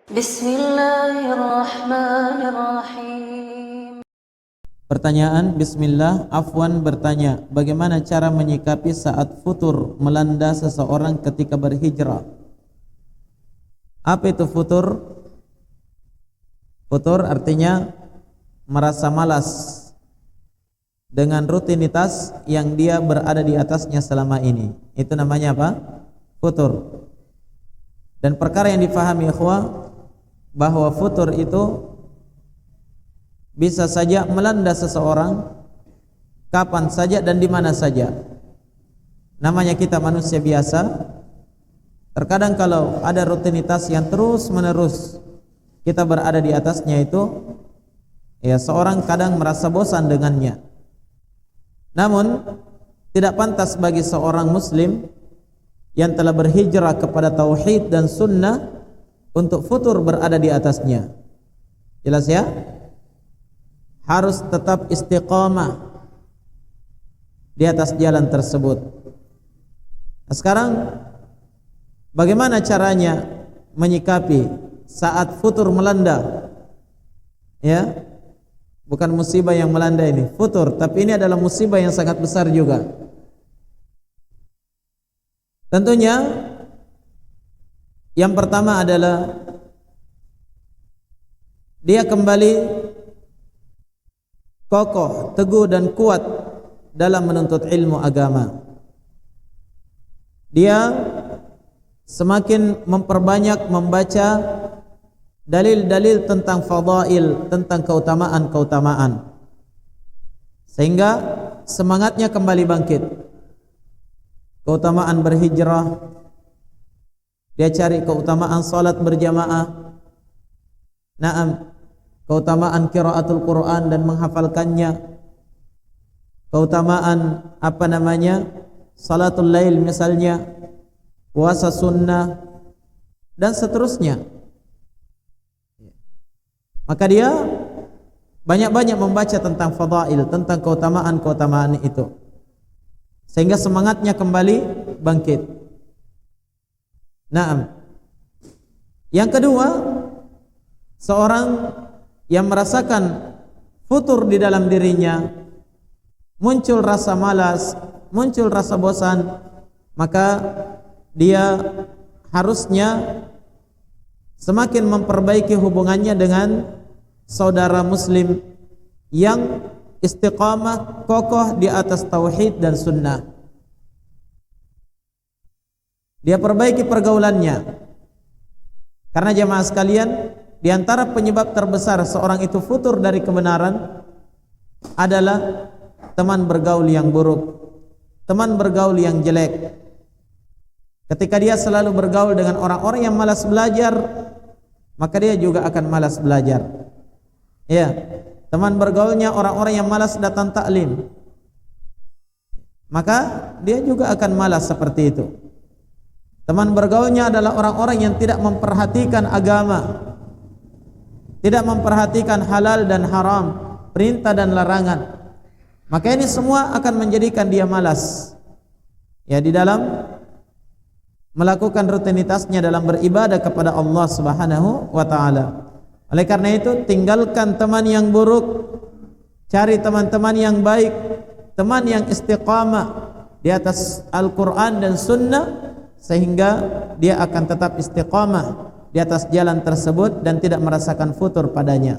Bismillahirrahmanirrahim. Pertanyaan, bismillah, Afwan bertanya, bagaimana cara menyikapi saat futur melanda seseorang ketika berhijrah? Apa itu futur? Futur artinya merasa malas dengan rutinitas yang dia berada di atasnya selama ini. Itu namanya apa? Futur. Dan perkara yang difahami ikhwah, bahwa futur itu bisa saja melanda seseorang kapan saja dan di mana saja. Namanya kita manusia biasa. Terkadang kalau ada rutinitas yang terus menerus kita berada di atasnya itu, ya seorang kadang merasa bosan dengannya. Namun tidak pantas bagi seorang muslim yang telah berhijrah kepada tauhid dan sunnah untuk futur berada di atasnya. Jelas ya? Harus tetap istiqamah di atas jalan tersebut. Nah, sekarang bagaimana caranya menyikapi saat futur melanda? Ya, bukan musibah yang melanda ini, futur, tapi ini adalah musibah yang sangat besar juga. Tentunya yang pertama adalah dia kembali kokoh, teguh dan kuat dalam menuntut ilmu agama. Dia semakin memperbanyak membaca dalil-dalil tentang fadail, tentang keutamaan-keutamaan, sehingga semangatnya kembali bangkit. Keutamaan berhijrah, dia cari keutamaan salat berjamaah, naam, keutamaan qiraatul Quran dan menghafalkannya, keutamaan salatul lail misalnya, puasa sunnah dan seterusnya. Maka dia banyak-banyak membaca tentang fadail, tentang keutamaan-keutamaan itu, sehingga semangatnya kembali bangkit. Naam. Yang kedua, seorang yang merasakan futur di dalam dirinya, muncul rasa malas, muncul rasa bosan, maka dia harusnya semakin memperbaiki hubungannya dengan saudara muslim yang istiqamah, kokoh di atas tauhid dan sunnah. Dia perbaiki pergaulannya. Karena jamaah sekalian, di antara penyebab terbesar seorang itu futur dari kebenaran adalah teman bergaul yang buruk, teman bergaul yang jelek. Ketika dia selalu bergaul dengan orang-orang yang malas belajar, maka dia juga akan malas belajar. Ya, teman bergaulnya orang-orang yang malas datang taklim, maka dia juga akan malas seperti itu. Teman bergaulnya adalah orang-orang yang tidak memperhatikan agama, tidak memperhatikan halal dan haram, perintah dan larangan, maka ini semua akan menjadikan dia malas, ya, di dalam melakukan rutinitasnya dalam beribadah kepada Allah Subhanahu wa ta'ala. Oleh karena itu, tinggalkan teman yang buruk, cari teman-teman yang baik, teman yang istiqamah di atas Al-Quran dan Sunnah, sehingga dia akan tetap istiqamah di atas jalan tersebut dan tidak merasakan futur padanya.